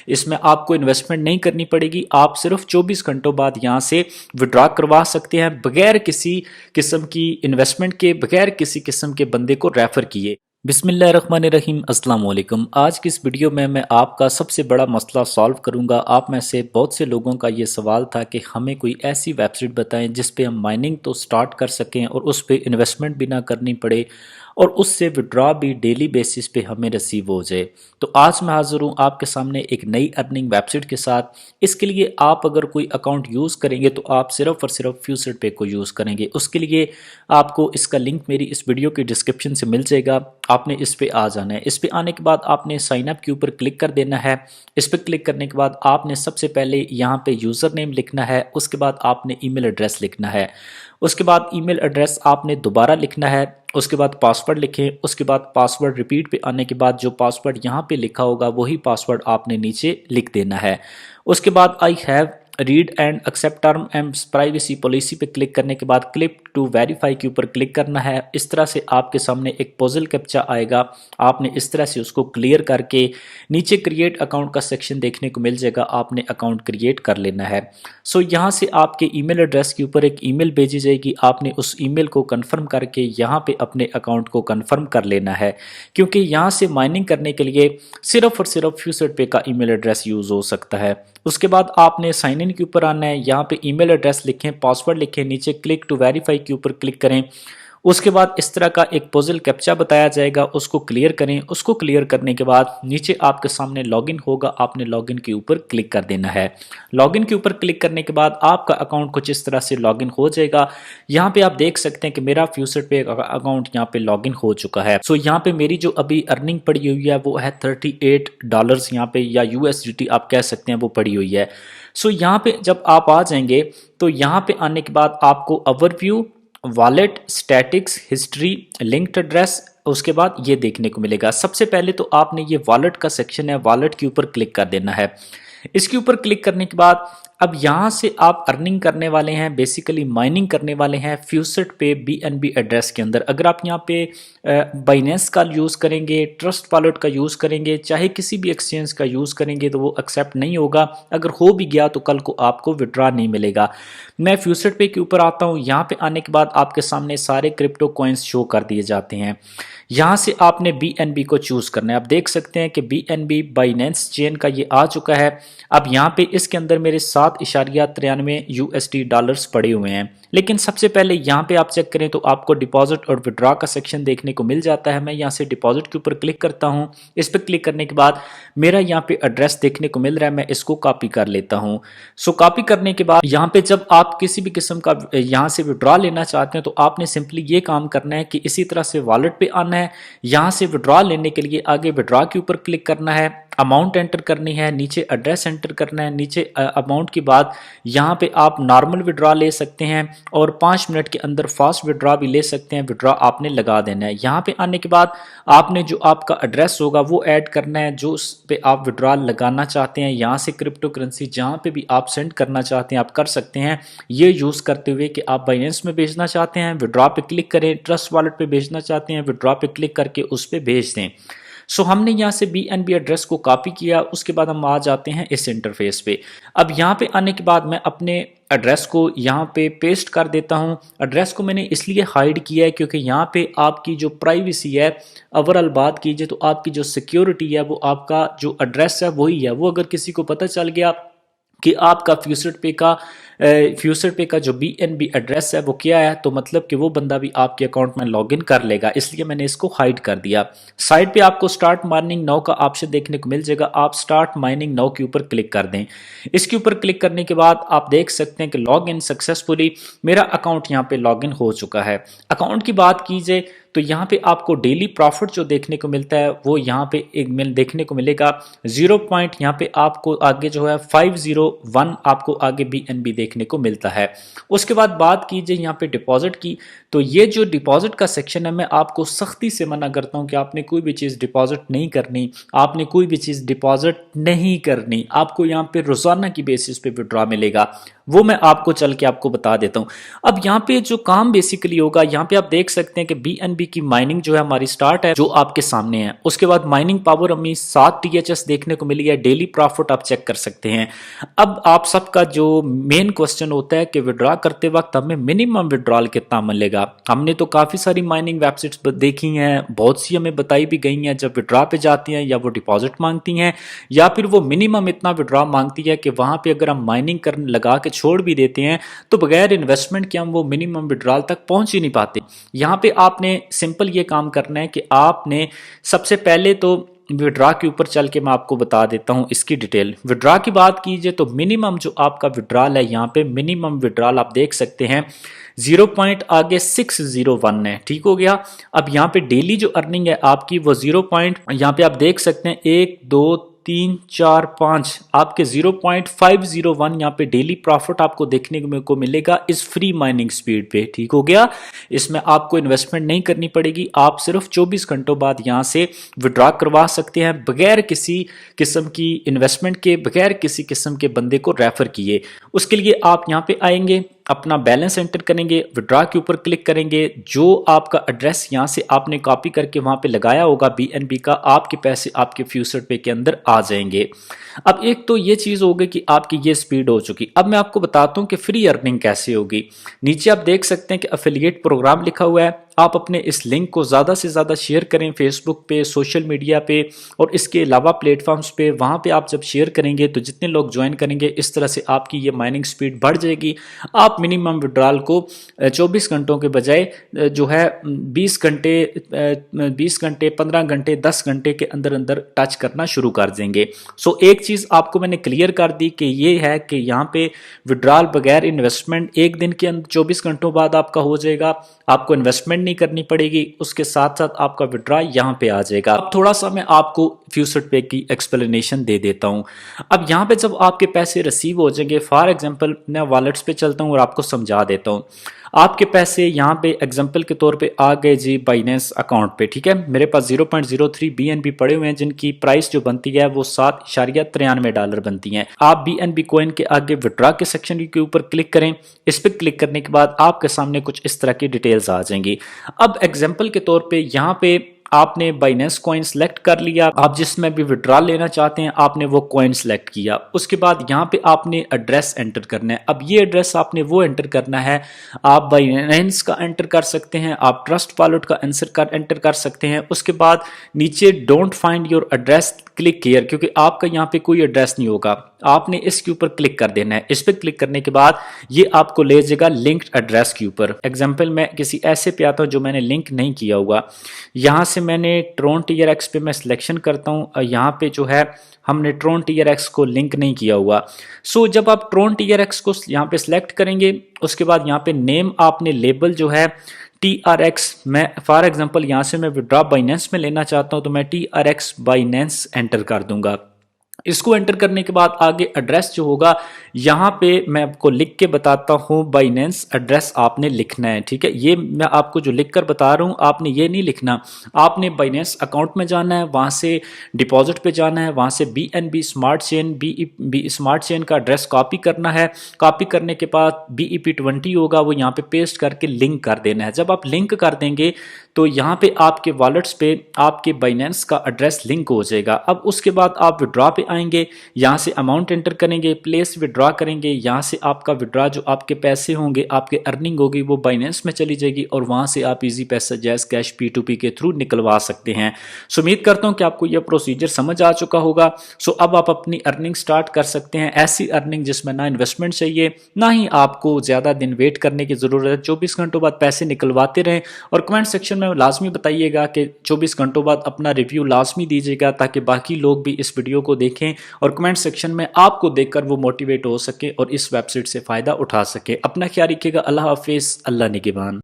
इसमें आपको इन्वेस्टमेंट नहीं करनी पड़ेगी, आप सिर्फ 24 घंटों बाद यहाँ से विड्रॉ करवा सकते हैं बगैर किसी किस्म की इन्वेस्टमेंट के, बगैर किसी किस्म के बंदे को रेफर किए। बिस्मिल्लाहिर्रहमानिर्रहीम, अस्सलाम वालेकुम। आज की इस वीडियो में मैं आपका सबसे बड़ा मसला सॉल्व करूंगा। आप में से बहुत से लोगों का ये सवाल था कि हमें कोई ऐसी वेबसाइट बताएं जिस पे हम माइनिंग तो स्टार्ट कर सकें और उस पे इन्वेस्टमेंट भी ना करनी पड़े और उससे विड्रॉ भी डेली बेसिस पे हमें रिसीव हो जाए। तो आज मैं हाजिर हूँ आपके सामने एक नई अर्निंग वेबसाइट के साथ। इसके लिए आप अगर कोई अकाउंट यूज़ करेंगे तो आप सिर्फ और सिर्फ फ्यूचर पे को यूज़ करेंगे। उसके लिए आपको इसका लिंक मेरी इस वीडियो के डिस्क्रिप्शन से मिल जाएगा। आपने इस पे आ जाना है। इस पे आने के बाद आपने साइन अप के ऊपर क्लिक कर देना है। इस पे क्लिक करने के बाद आपने सबसे पहले यहाँ पे यूज़र नेम लिखना है, उसके बाद आपने ईमेल एड्रेस लिखना है, उसके बाद ईमेल एड्रेस आपने दोबारा लिखना है, उसके बाद पासवर्ड लिखें, उसके बाद पासवर्ड रिपीट पे आने के बाद जो पासवर्ड यहाँ पे लिखा होगा वही पासवर्ड आपने नीचे लिख देना है। उसके बाद I have read and accept term and privacy policy पे क्लिक करने के बाद क्लिक टू वेरीफाई के ऊपर क्लिक करना है। इस तरह से आपके सामने एक पजल कैप्चा आएगा, आपने इस तरह से उसको क्लियर करके नीचे क्रिएट अकाउंट का सेक्शन देखने को मिल जाएगा, आपने अकाउंट क्रिएट कर लेना है। सो यहाँ से आपके ईमेल एड्रेस के ऊपर एक ईमेल भेजी जाएगी, आपने उस ईमेल को कंफर्म करके यहाँ पे अपने अकाउंट को कंफर्म कर लेना है, क्योंकि यहाँ से माइनिंग करने के लिए सिर्फ और सिर्फ फ्यूचर पे का ईमेल एड्रेस यूज़ हो सकता है। उसके बाद आपने साइन इन के ऊपर आना है, यहाँ पे ईमेल एड्रेस लिखें, पासवर्ड लिखें, नीचे क्लिक टू वेरीफाई के ऊपर क्लिक करें। उसके बाद इस तरह का एक पजल कैप्चा बताया जाएगा, उसको क्लियर करें। उसको क्लियर करने के बाद नीचे आपके सामने लॉगिन होगा, आपने लॉगिन के ऊपर क्लिक कर देना है। लॉगिन के ऊपर क्लिक करने के बाद आपका अकाउंट कुछ इस तरह से लॉगिन हो जाएगा। यहाँ पे आप देख सकते हैं कि मेरा फ्यूचर पे अकाउंट यहाँ पे लॉगिन हो चुका है। सो यहाँ पे मेरी जो अभी अर्निंग पड़ी हुई है वो है $38 यहाँ पे, या USDT आप कह सकते हैं, वो पड़ी हुई है। सो यहाँ पे जब आप आ जाएंगे तो यहाँ पे आने के बाद आपको overview, wallet, statics, history, linked address, उसके बाद ये देखने को मिलेगा। सबसे पहले तो आपने ये वॉलेट का सेक्शन है, वॉलेट के ऊपर क्लिक कर देना है। इसके ऊपर क्लिक करने के बाद अब यहाँ से आप अर्निंग करने वाले हैं, बेसिकली माइनिंग करने वाले हैं फ्यूचर पे BNB एड्रेस के अंदर। अगर आप यहाँ पे बाइनेंस का यूज़ करेंगे, ट्रस्ट वॉलेट का यूज़ करेंगे, चाहे किसी भी एक्सचेंज का यूज़ करेंगे तो वो एक्सेप्ट नहीं होगा। अगर हो भी गया तो कल को आपको विड्रॉ नहीं मिलेगा। मैं फ्यूचर पे के ऊपर आता हूँ। यहाँ पे आने के बाद आपके सामने सारे क्रिप्टो कॉइन्स शो कर दिए जाते हैं। यहाँ से आपने BNB को चूज़ करना है। आप देख सकते हैं कि BNB बाइनेंस चेन का ये आ चुका है। अब यहाँ पे इसके अंदर मेरे 7.93 USD पड़े हुए हैं। लेकिन सबसे पहले यहाँ पे आप चेक करें तो आपको डिपॉजिट और विड्रॉ का सेक्शन देखने को मिल जाता है। मैं यहाँ से डिपॉजिट के ऊपर क्लिक करता हूँ। इस पर क्लिक करने के बाद मेरा यहाँ पे एड्रेस देखने को मिल रहा है, मैं इसको कॉपी कर लेता हूँ। सो कॉपी करने के बाद यहाँ पे जब आप किसी भी किस्म का यहाँ से विड्रॉ लेना चाहते हैं तो आपने सिंपली ये काम करना है कि इसी तरह से वॉलेट पे आना है। यहाँ से विड्रॉ लेने के लिए आगे विड्रॉ के ऊपर क्लिक करना है, अमाउंट एंटर करनी है, नीचे एड्रेस एंटर करना है, नीचे अमाउंट के बाद यहाँ पे आप नॉर्मल विड्रॉ ले सकते हैं और 5 मिनट के अंदर फास्ट विड्रॉ भी ले सकते हैं। विड्रॉ आपने लगा देना है। यहाँ पे आने के बाद आपने जो आपका एड्रेस होगा वो ऐड करना है जो उस पे आप विड्रॉ लगाना चाहते हैं। यहाँ से क्रिप्टो करेंसी जहाँ पे भी आप सेंड करना चाहते हैं आप कर सकते हैं, ये यूज़ करते हुए कि आप बाइनेंस में भेजना चाहते हैं विड्रॉ पे क्लिक करें, ट्रस्ट वॉलेट पे भेजना चाहते हैं विड्रॉ पे क्लिक करके उस पे भेज दें। सो हमने यहाँ से BNB एड्रेस को कॉपी किया। उसके बाद हम आ जाते हैं इस इंटरफेस पे। अब यहाँ पे आने के बाद मैं अपने एड्रेस को यहाँ पे पेस्ट कर देता हूँ। एड्रेस को मैंने इसलिए हाइड किया है क्योंकि यहाँ पे आपकी जो प्राइवेसी है, ओवरऑल बात कीजिए तो आपकी जो सिक्योरिटी है वो आपका जो एड्रेस है वही है। वो अगर किसी को पता चल गया कि आपका फ्यूचर पे का जो BNB एड्रेस है वो क्या है, तो मतलब कि वो बंदा भी आपके अकाउंट में लॉगिन कर लेगा। इसलिए मैंने इसको हाइड कर दिया। साइड पे आपको स्टार्ट माइनिंग नाउ का ऑप्शन देखने को मिल जाएगा, आप स्टार्ट माइनिंग नाउ के ऊपर क्लिक कर दें। इसके ऊपर क्लिक करने के बाद आप देख सकते हैं कि लॉग इन सक्सेसफुली, मेरा अकाउंट यहाँ पे लॉगिन हो चुका है। अकाउंट की बात कीजिए तो यहाँ पे आपको डेली प्रॉफिट जो देखने को मिलता है वो यहाँ पे एक मिल देखने को मिलेगा 0 पॉइंट, यहाँ पे आपको आगे जो है 501 आपको आगे BNB देखने को मिलता है। उसके बाद बात कीजिए यहाँ पे डिपॉजिट की, तो ये जो डिपॉजिट का सेक्शन है मैं आपको सख्ती से मना करता हूँ कि आपने कोई भी चीज़ डिपॉजिट नहीं करनी, आपने कोई भी चीज़ डिपॉजिट नहीं करनी। आपको यहाँ पे रोजाना की बेसिस पे विड्रॉ मिलेगा, वो मैं आपको चल के आपको बता देता हूँ। अब यहाँ पे जो काम बेसिकली होगा, यहाँ पे आप देख सकते हैं कि बीएनबी की माइनिंग जो है हमारी स्टार्ट है, जो आपके सामने है। उसके बाद माइनिंग पावर हमें 7 टीएचएस देखने को मिली है, डेली प्रॉफिट आप चेक कर सकते हैं। अब आप सबका जो मेन क्वेश्चन होता है कि विड्रॉ करते वक्त हमें मिनिमम विड्रॉल कितना मिलेगा। हमने तो काफी सारी माइनिंग वेबसाइट्स देखी हैं, बहुत सी हमें बताई भी गई हैं, जब विड्रॉ पे जाती हैं या वो डिपॉजिट मांगती हैं या फिर वो मिनिमम इतना विड्रॉ मांगती है कि वहां पे अगर हम माइनिंग करने लगा के छोड़ भी देते हैं तो बगैर इन्वेस्टमेंट के हम वो मिनिमम विड्रॉल तक पहुंच ही नहीं पाते। यहां पे आपने सिंपल ये काम करना है कि आपने सबसे पहले तो विड्रॉ के ऊपर चल के मैं आपको बता देता हूं इसकी डिटेल। विड्रॉ की बात कीजिए तो मिनिमम जो आपका विड्रॉल है, यहाँ पे मिनिमम विड्रॉल आप देख सकते हैं 0 पॉइंट आगे 601 है, ठीक हो गया। अब यहाँ पे डेली जो अर्निंग है आपकी वो 0 पॉइंट, यहाँ पे आप देख सकते हैं 1 2 3 4 5 आपके 0.501 यहाँ पे डेली प्रॉफिट आपको देखने को मिलेगा इस फ्री माइनिंग स्पीड पे, ठीक हो गया। इसमें आपको इन्वेस्टमेंट नहीं करनी पड़ेगी, आप सिर्फ 24 घंटों बाद यहाँ से विड्रॉ करवा सकते हैं बगैर किसी किस्म की इन्वेस्टमेंट के, बगैर किसी किस्म के बंदे को रेफर किए। उसके लिए आप यहाँ पे आएंगे, अपना बैलेंस एंटर करेंगे, विड्रॉ के ऊपर क्लिक करेंगे, जो आपका एड्रेस यहाँ से आपने कॉपी करके वहां पे लगाया होगा बीएनबी का, आपके पैसे आपके फ्यूचर पे के अंदर आ जाएंगे। अब एक तो ये चीज हो गई कि आपकी ये स्पीड हो चुकी। अब मैं आपको बताता हूँ कि फ्री अर्निंग कैसे होगी। नीचे आप देख सकते हैं कि एफिलिएट प्रोग्राम लिखा हुआ है, आप अपने इस लिंक को ज़्यादा से ज़्यादा शेयर करें फेसबुक पे, सोशल मीडिया पे और इसके अलावा प्लेटफॉर्म्स पे। वहाँ पे आप जब शेयर करेंगे तो जितने लोग ज्वाइन करेंगे इस तरह से आपकी ये माइनिंग स्पीड बढ़ जाएगी। आप मिनिमम विड्रॉल को 24 घंटों के बजाय जो है 20 घंटे 15 घंटे 10 घंटे के अंदर अंदर टच करना शुरू कर देंगे। सो एक चीज़ आपको मैंने क्लियर कर दी कि ये है कि यहाँ पे विड्रॉल बगैर इन्वेस्टमेंट एक दिन के अंदर 24 घंटों बाद आपका हो जाएगा, आपको इन्वेस्टमेंट नहीं करनी पड़ेगी, उसके साथ साथ आपका विड्रॉ यहाँ पे आ जाएगा। अब थोड़ा सा मैं आपको फ्यूचर पे की एक्सप्लेनेशन दे देता हूँ। अब यहाँ पे जब आपके पैसे रिसीव हो जाएंगे, फॉर एग्जांपल मैं वॉलेट्स पे चलता हूँ और आपको समझा देता हूँ। आपके पैसे यहाँ पे एग्जांपल के तौर पे आ गए जी बाइनेंस अकाउंट पे, ठीक है। मेरे पास 0.03 बीएनबी पड़े हुए हैं जिनकी प्राइस जो बनती है वो $7.93 बनती है। आप बीएनबी कॉइन के आगे विड्रॉ के सेक्शन के ऊपर क्लिक करें। इस पर क्लिक करने के बाद आपके सामने कुछ इस तरह की डिटेल्स आ जाएंगी। अब एग्जाम्पल के तौर पे यहाँ पे आपने बाइनेंस कॉइन सेलेक्ट कर लिया, आप जिसमें भी विड्रॉ लेना चाहते हैं आपने वो कॉइन सेलेक्ट किया। उसके बाद यहाँ पे आपने एड्रेस एंटर करना है। अब ये एड्रेस आपने वो एंटर करना है, आप बाइनेंस का एंटर कर सकते हैं, आप ट्रस्ट वॉलेट का एंटर कर सकते हैं। उसके बाद नीचे don't find your address click here, क्योंकि आपका यहाँ पे कोई एड्रेस नहीं होगा, आपने इसके ऊपर क्लिक कर देना है। इस पर क्लिक करने के बाद ये आपको ले जाएगा लिंक्ड एड्रेस के ऊपर। एग्जाम्पल मैं किसी ऐसे पे आता हूँ जो मैंने लिंक नहीं किया हुआ, यहाँ से मैंने ट्रॉन TRX पे मैं सिलेक्शन करता हूँ। यहाँ पे जो है हमने ट्रॉन TRX को लिंक नहीं किया हुआ। सो जब आप ट्रॉन TRX को यहाँ पे सिलेक्ट करेंगे, उसके बाद यहाँ पे नेम आपने लेबल जो है TRX, मैं फॉर एग्जांपल यहाँ से मैं विड्रॉ बाइनेंस में लेना चाहता हूँ तो मैं TRX बाइनेंस एंटर कर दूंगा। इसको एंटर करने के बाद आगे एड्रेस जो होगा यहाँ पे मैं आपको लिख के बताता हूँ, बाइनेंस एड्रेस आपने लिखना है, ठीक है। ये मैं आपको जो लिख कर बता रहा हूँ आपने ये नहीं लिखना, आपने बाइनेंस अकाउंट में जाना है, वहाँ से डिपॉजिट पे जाना है, वहाँ से BNB smart chain smart chain का एड्रेस कॉपी करना है। कॉपी करने के बाद BEP20 होगा वो यहाँ पे पेस्ट करके लिंक कर देना है। जब आप लिंक कर देंगे तो यहाँ पे आपके वॉलेट्स पे आपके बाइनेंस का एड्रेस लिंक हो जाएगा। अब उसके बाद आप विड्रॉ पे आएंगे, यहाँ से अमाउंट एंटर करेंगे, प्लेस विड्रॉ करेंगे, यहाँ से आपका विड्रॉ जो आपके पैसे होंगे, आपके अर्निंग होगी वो बाइनेंस में चली जाएगी और वहाँ से आप इजी पैसा जैज कैश P2P के थ्रू निकलवा सकते हैं। सो उम्मीद करता हूँ कि आपको यह प्रोसीजर समझ आ चुका होगा। सो अब आप अपनी अर्निंग स्टार्ट कर सकते हैं, ऐसी अर्निंग जिसमें ना इन्वेस्टमेंट चाहिए ना ही आपको ज़्यादा दिन वेट करने की ज़रूरत है। 24 घंटों बाद पैसे निकलवाते रहें और कमेंट सेक्शन में लाजमी बताइएगा कि 24 घंटों बाद अपना रिव्यू लाजमी दीजिएगा ताकि बाकी लोग भी इस वीडियो को देखें और कमेंट सेक्शन में आपको देखकर वो मोटिवेट हो सके और इस वेबसाइट से फ़ायदा उठा सके। अपना ख्याल रखिएगा। अल्लाह हाफिज़, अल्लाह निगहबान।